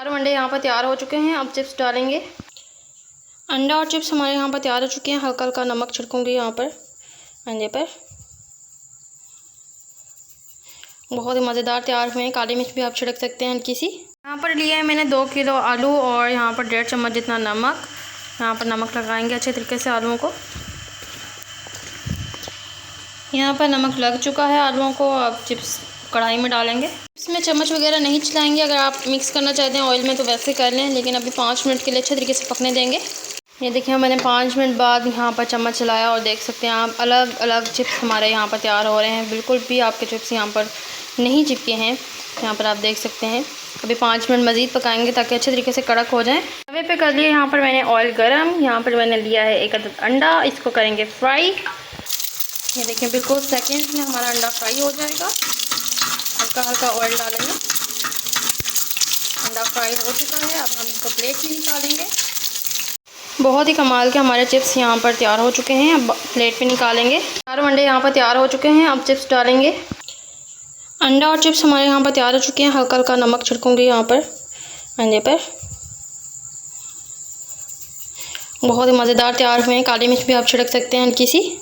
चारों अंडे यहाँ पर तैयार हो चुके हैं। अब चिप्स डालेंगे। अंडा और चिप्स हमारे यहाँ पर तैयार हो चुके हैं। हल्का हल्का नमक छिड़कूंगी यहाँ पर अंडे पर। बहुत ही मज़ेदार तैयार हुए हैं। काली मिर्च भी आप छिड़क सकते हैं हल्की सी। यहाँ पर लिए है मैंने 2 किलो आलू और यहाँ पर 1.5 चम्मच जितना नमक। यहाँ पर नमक लगाएंगे अच्छे तरीके से आलूओं को। यहाँ पर नमक लग चुका है आलूओं को। अब चिप्स कढ़ाई में डालेंगे। इसमें चम्मच वगैरह नहीं चलाएंगे। अगर आप मिक्स करना चाहते हैं ऑयल में तो वैसे कर लें, लेकिन अभी 5 मिनट के लिए अच्छे तरीके से पकने देंगे। ये देखिए मैंने 5 मिनट बाद यहाँ पर चम्मच चलाया और देख सकते हैं आप अलग अलग चिप्स हमारे यहाँ पर तैयार हो रहे हैं। बिल्कुल भी आपके चिप्स यहाँ पर नहीं चिपके हैं। यहाँ पर आप देख सकते हैं। अभी 5 मिनट मज़ीद पकाएंगे ताकि अच्छे तरीके से कड़क हो जाएं। तवे पे कर लिए यहाँ पर मैंने ऑयल गरम। यहाँ पर मैंने लिया है 1 अदद अंडा। इसको करेंगे फ्राई। ये देखिए बिल्कुल सेकंड्स में हमारा अंडा फ्राई हो जाएगा। हल्का हल्का ऑयल डालेंगे। अंडा फ्राई हो चुका है। अब हम इसको प्लेट में निकालेंगे। बहुत ही कमाल के हमारे चिप्स यहाँ पर तैयार हो चुके हैं। अब प्लेट में निकालेंगे। चारों अंडे यहाँ पर तैयार हो चुके हैं। अब चिप्स डालेंगे। अंडा और चिप्स हमारे यहाँ पर तैयार हो चुके हैं। हल्का हल्का नमक छिड़कूंगी यहाँ पर अंडे पर। बहुत ही मज़ेदार तैयार हुए हैं। काली मिर्च भी आप छिड़क सकते हैं हल्की सी।